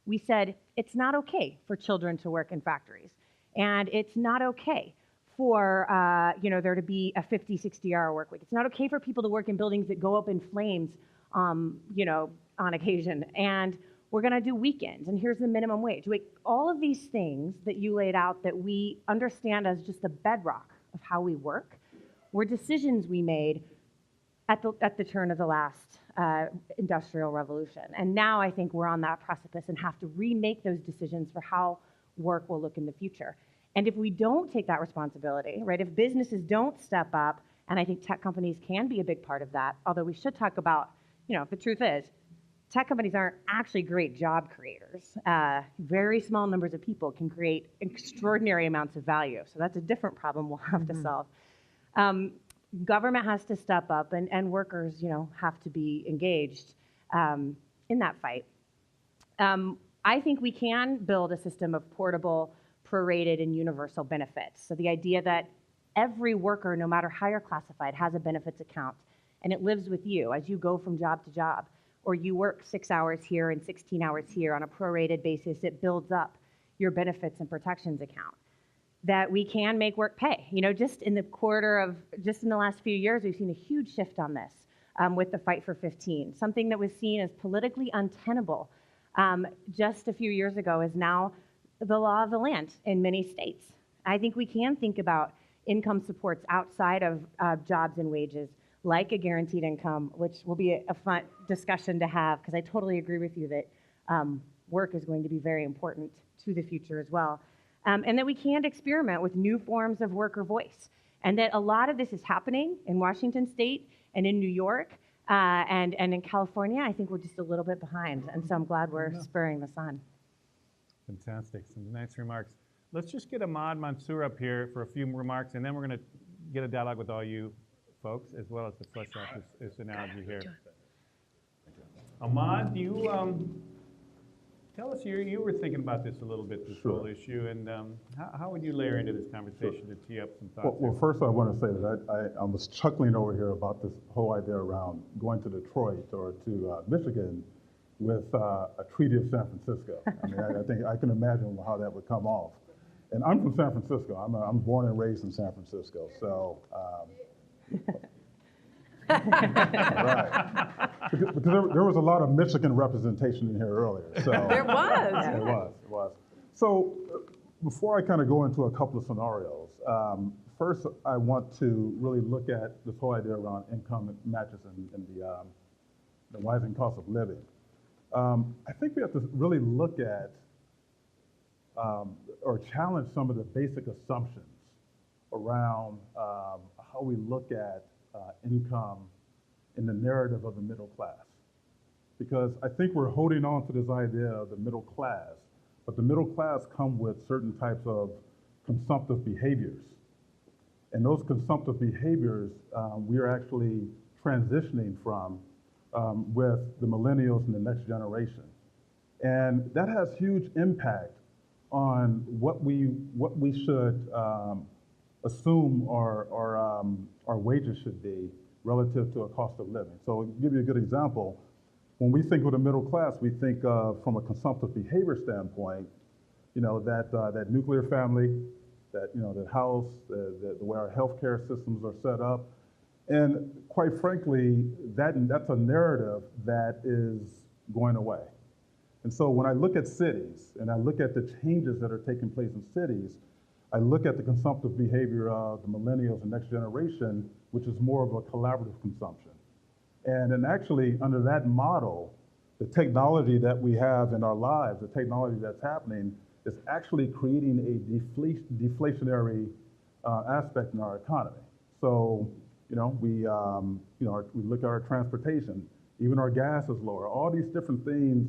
we said it's not okay for children to work in factories. And it's not okay for there to be a 50, 60-hour work week. It's not okay for people to work in buildings that go up in flames, on occasion. And we're going to do weekends, and here's the minimum wage. All of these things that you laid out that we understand as just the bedrock of how we work were decisions we made at the turn of the last industrial revolution. And now I think we're on that precipice and have to remake those decisions for how work will look in the future. And if we don't take that responsibility, right, if businesses don't step up, and I think tech companies can be a big part of that, although we should talk about, the truth is, tech companies aren't actually great job creators. Very small numbers of people can create extraordinary amounts of value. So that's a different problem we'll have to solve. Government has to step up, and workers, have to be engaged in that fight. I think we can build a system of portable, prorated, and universal benefits. So the idea that every worker, no matter how you're classified, has a benefits account, and it lives with you as you go from job to job, or you work 6 hours here and 16 hours here on a prorated basis. It builds up your benefits and protections account. That we can make work pay. Just in the last few years, we've seen a huge shift on this with the fight for 15. Something that was seen as politically untenable just a few years ago is now the law of the land in many states. I think we can think about income supports outside of jobs and wages, like a guaranteed income, which will be a fun discussion to have, because I totally agree with you that work is going to be very important to the future as well. And that we can experiment with new forms of worker voice. And that a lot of this is happening in Washington State and in New York and in California. I think we're just a little bit behind. And so I'm glad we're spurring this on. Fantastic, some nice remarks. Let's just get Ahmad Mansur up here for a few remarks, and then we're going to get a dialogue with all you folks, as well as to flesh out this analogy here. Ahmad, you tell us, you were thinking about this a little bit, this whole issue, and how would you layer into this conversation to tee up some thoughts? Well, first I want to say that I was chuckling over here about this whole idea around going to Detroit or to Michigan with a treaty of San Francisco. I mean, I think I can imagine how that would come off. And I'm from San Francisco. I'm born and raised in San Francisco. So, right. Because there was a lot of Michigan representation in here earlier. So There was. It was. So before I kind of go into a couple of scenarios, first I want to really look at this whole idea around income matches and the rising cost of living. I think we have to really look at or challenge some of the basic assumptions around how we look at income in the narrative of the middle class. Because I think we're holding on to this idea of the middle class, but the middle class come with certain types of consumptive behaviors. And those consumptive behaviors we are actually transitioning from with the millennials and the next generation. And that has huge impact on what we should assume our wages should be relative to a cost of living. So I'll give you a good example. When we think of the middle class, we think of, from a consumptive behavior standpoint, that nuclear family, that house, the way our healthcare systems are set up. And quite frankly, that's a narrative that is going away. And so when I look at cities and I look at the changes that are taking place in cities, I look at the consumptive behavior of the millennials and next generation, which is more of a collaborative consumption. And then actually under that model, the technology that we have in our lives, the technology that's happening, is actually creating a deflationary aspect in our economy. So, we look at our transportation, even our gas is lower. All these different things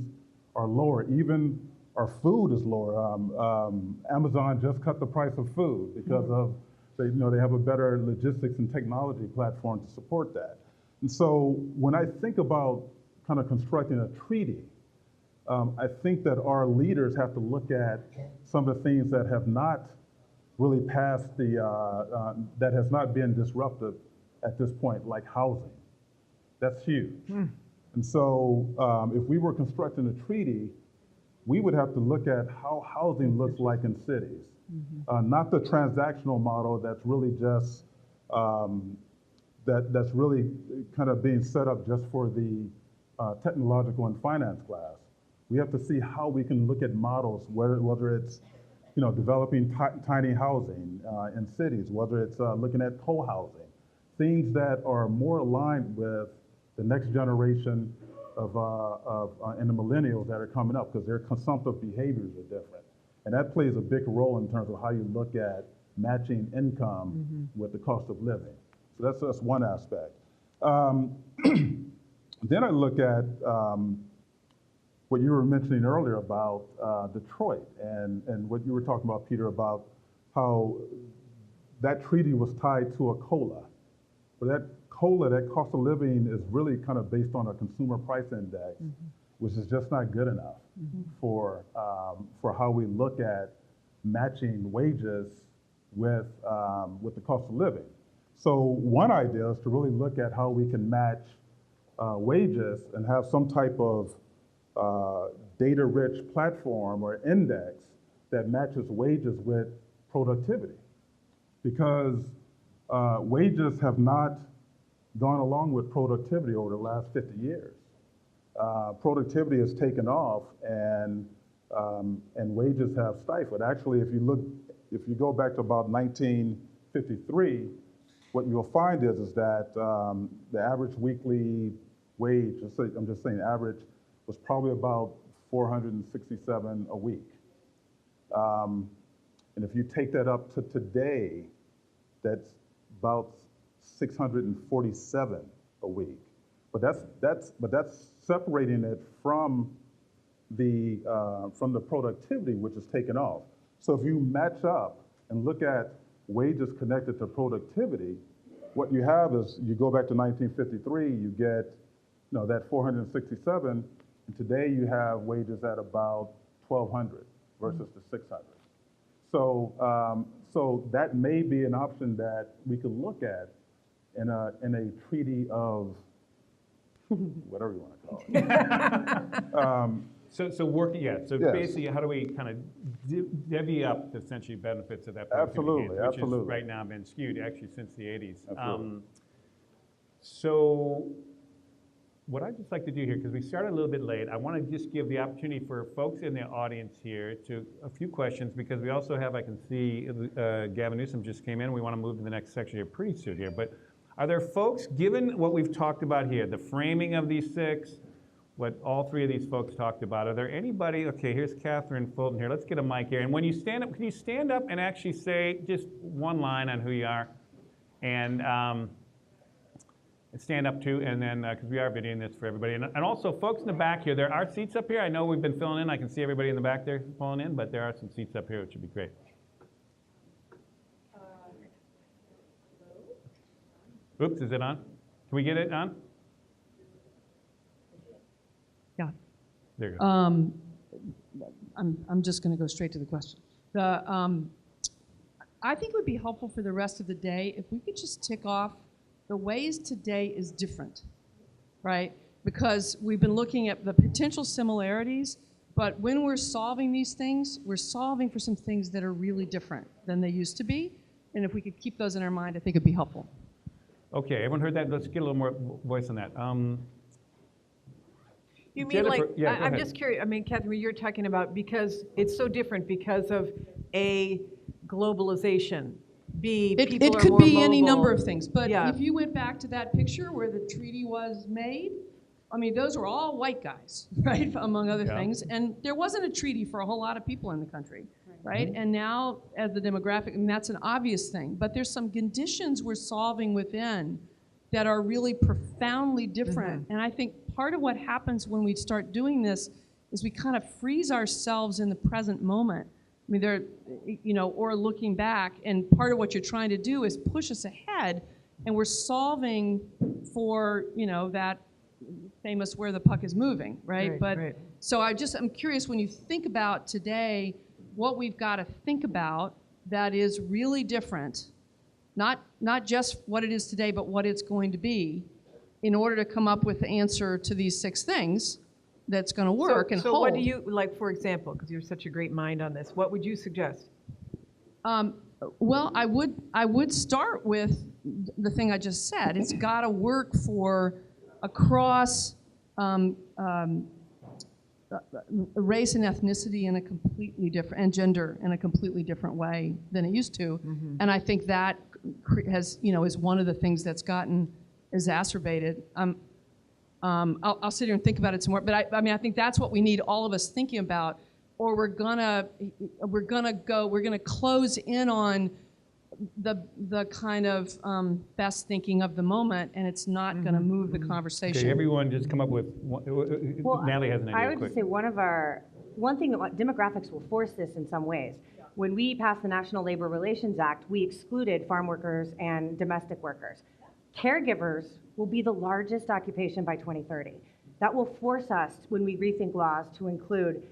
are lower. Even our food is lower. Amazon just cut the price of food because of, they have a better logistics and technology platform to support that. And so when I think about kind of constructing a treaty, I think that our leaders have to look at some of the things that have not really passed that has not been disruptive at this point, like housing. That's huge. And so if we were constructing a treaty, we would have to look at how housing looks like in cities. Not the transactional model that's really just, that's really kind of being set up just for the technological and finance class. We have to see how we can look at models, whether it's developing tiny housing in cities, whether it's looking at co-housing, things that are more aligned with the next generation of and the millennials that are coming up, because their consumptive behaviors are different. And that plays a big role in terms of how you look at matching income with the cost of living. So that's one aspect. Then I look at what you were mentioning earlier about Detroit and what you were talking about, Peter, about how that treaty was tied to a COLA. But that COLA, that cost of living, is really kind of based on a consumer price index, which is just not good enough for how we look at matching wages with the cost of living. So one idea is to really look at how we can match wages and have some type of data-rich platform or index that matches wages with productivity. Because wages have not gone along with productivity over the last 50 years. Productivity has taken off and wages have stifled. Actually, if you go back to about 1953, what you'll find is that the average weekly wage, I'm just saying average, was probably about 467 a week. And if you take that up to today, that's about 647 a week. But that's separating it from the productivity, which is taken off. So if you match up and look at wages connected to productivity, what you have is, you go back to 1953, you get that 467, and today you have wages at about 1,200 versus the 600. So that may be an option that we could look at in a treaty of whatever you want to call it. So working, yes. Yes. Basically, how do we kind of divvy up the essentially benefits of that Absolutely, which absolutely. has right now been skewed actually since the 80s. Absolutely. So what I'd just like to do here, because we started a little bit late, I want to just give the opportunity for folks in the audience here to a few questions, because we also have, I can see Gavin Newsom just came in. We want to move to the next section here pretty soon here. But are there folks, given what we've talked about here, the framing of these six, what all three of these folks talked about, are there anybody, okay, here's Catherine Fulton here. Let's get a mic here. And when you stand up, can you stand up and actually say just one line on who you are? And stand up too, and then, because we are videoing this for everybody. And also, folks in the back here, there are seats up here. I know we've been filling in. I can see everybody in the back there filling in, but there are some seats up here, which would be great. Oops, is it on? Can we get it on? Yeah. There you go. I'm just going to go straight to the question. I think it would be helpful for the rest of the day if we could just tick off the ways today is different, right? Because we've been looking at the potential similarities, but when we're solving these things, we're solving for some things that are really different than they used to be. And if we could keep those in our mind, I think it'd be helpful. Okay, everyone heard that? Let's get a little more voice on that. You mean Jennifer, like, yeah, go I'm ahead. just curious, I mean, Catherine, you're talking about because it's so different because of A, globalization, B, people It are could more be any mobile. number of things, but Yeah. if you went back to that picture where the treaty was made, I mean, those were all white guys, right, among other Yeah. things, and there wasn't a treaty for a whole lot of people in the country, right? And now, as the demographic, I mean, that's an obvious thing, but there's some conditions we're solving within that are really profoundly different, and I think part of what happens when we start doing this is we kind of freeze ourselves in the present moment. I mean, or looking back, and part of what you're trying to do is push us ahead, and we're solving for, that famous where the puck is moving, right? Right. So I'm curious, when you think about today, what we've got to think about that is really different, not just what it is today, but what it's going to be, in order to come up with the answer to these six things, that's going to work so, and so hold. what do you, like, for example, because you're such a great mind on this, what would you suggest? Well, I would start with the thing I just said. It's got to work for across race and ethnicity in a completely different, and gender in a completely different way than it used to. And I think that has, is one of the things that's gotten exacerbated. I'll sit here and think about it some more, but I think that's what we need all of us thinking about, or we're gonna close in on the kind of best thinking of the moment, and it's not gonna move the conversation. Okay, everyone just come up with, Natalie has an idea. I would just say one thing that demographics will force this in some ways. When we passed the National Labor Relations Act, we excluded farm workers and domestic workers. Caregivers will be the largest occupation by 2030. That will force us, when we rethink laws, to include,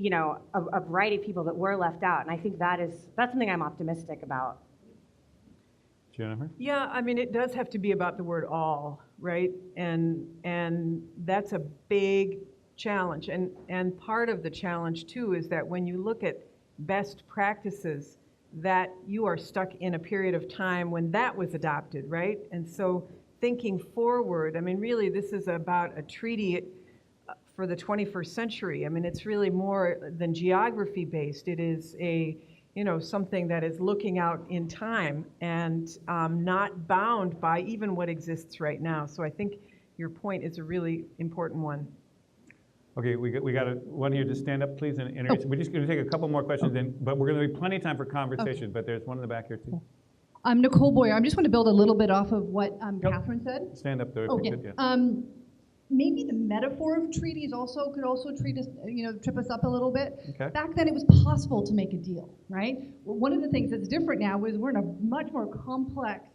a variety of people that were left out. And I think that's something I'm optimistic about. Jennifer? Yeah, I mean, it does have to be about the word all, right? And that's a big challenge. And part of the challenge, too, is that when you look at best practices, that you are stuck in a period of time when that was adopted, right? And so thinking forward, I mean, really, this is about a treaty for the 21st century. I mean, it's really more than geography-based. It is something that is looking out in time and not bound by even what exists right now. So I think your point is a really important one. Okay, we got one here. Just stand up, please, and introduce. We're just going to take a couple more questions, but we're going to be plenty of time for conversation. But there's one in the back here too. I'm Nicole Boyer. I just want to build a little bit off of what Catherine said. Stand up there. If Okay. you could, yeah. Maybe the metaphor of treaties could also trip us up a little bit. Okay. Back then, it was possible to make a deal, right? Well, one of the things that's different now is we're in a much more complex,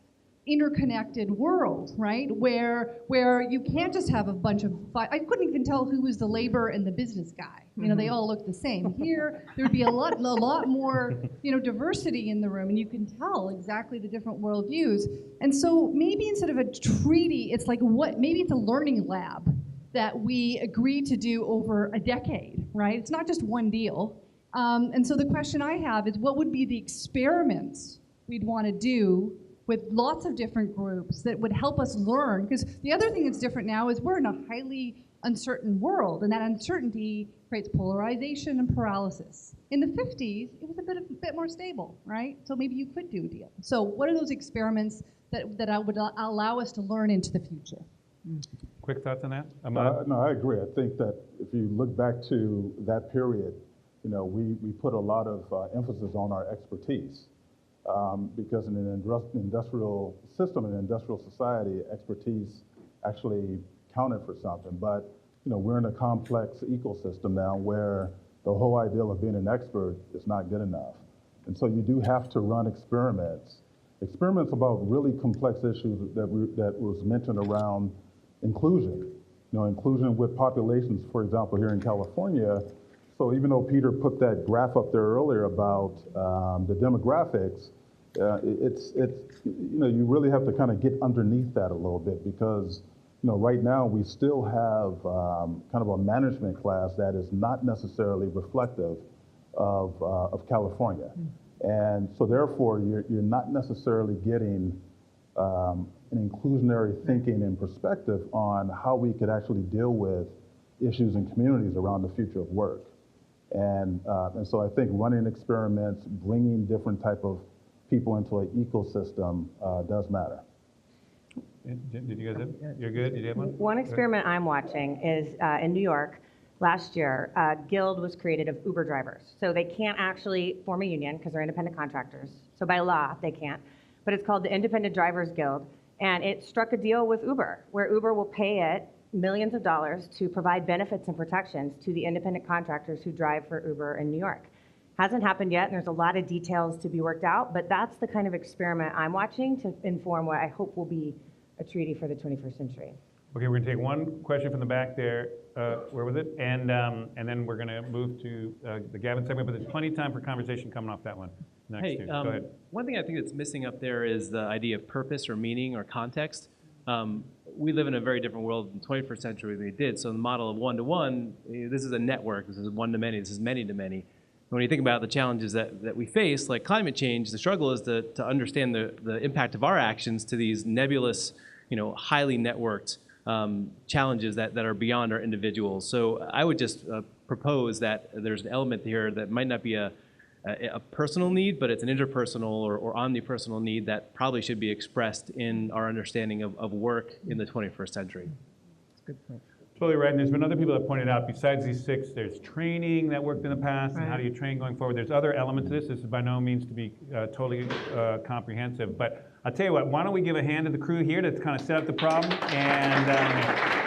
interconnected world, right? Where you can't just have a bunch of. I couldn't even tell who was the labor and the business guy. They all look the same. Here, there'd be a lot more, diversity in the room, and you can tell exactly the different worldviews. And so maybe instead of a treaty, it's like maybe it's a learning lab that we agree to do over a decade, right? It's not just one deal. And so the question I have is, what would be the experiments we'd want to do with lots of different groups that would help us learn? Because the other thing that's different now is we're in a highly uncertain world, and that uncertainty creates polarization and paralysis. In the 50s, it was a bit more stable, right? So maybe you could do a deal. So what are those experiments that would allow us to learn into the future? Quick thoughts on that? No, I agree. I think that if you look back to that period, we put a lot of emphasis on our expertise. Because in an industrial system, in an industrial society, expertise actually counted for something. But we're in a complex ecosystem now where the whole idea of being an expert is not good enough. And so you do have to run experiments about really complex issues that was mentioned around inclusion. Inclusion with populations, for example, here in California. So even though Peter put that graph up there earlier about the demographics, you really have to kind of get underneath that a little bit because right now we still have kind of a management class that is not necessarily reflective of California, and so therefore you're not necessarily getting an inclusionary thinking and perspective on how we could actually deal with issues in communities around the future of work. And so I think running experiments, bringing different type of people into an ecosystem does matter. Did you guys have? You're good? Did you have one? One experiment I'm watching is in New York. Last year, a guild was created of Uber drivers. So they can't actually form a union because they're independent contractors. So by law, they can't. But it's called the Independent Drivers Guild. And it struck a deal with Uber, where Uber will pay it millions of dollars to provide benefits and protections to the independent contractors who drive for Uber in New York. Hasn't happened yet, and there's a lot of details to be worked out, but that's the kind of experiment I'm watching to inform what I hope will be a treaty for the 21st century. Okay, we're going to take one question from the back there. Where was it? And then we're going to move to the Gavin segment, but there's plenty of time for conversation coming off that one. Next, Hey, Go ahead. one thing I think that's missing up there is the idea of purpose or meaning or context. we live in a very different world in the 21st century than they did. So the model of one-to-one, this is a network. This is one-to-many. This is many-to-many. When you think about the challenges that we face, like climate change, the struggle is to understand the impact of our actions to these nebulous, highly networked challenges that are beyond our individuals. So I would just propose that there's an element here that might not be a personal need, but it's an interpersonal or omnipersonal need that probably should be expressed in our understanding of work in the 21st century. That's a good point. Totally right, and there's been other people that pointed out, besides these 6, there's training that worked in the past, and how do you train going forward? There's other elements to this. This is by no means to be totally comprehensive, but I'll tell you what, why don't we give a hand to the crew here to kind of set up the problem, and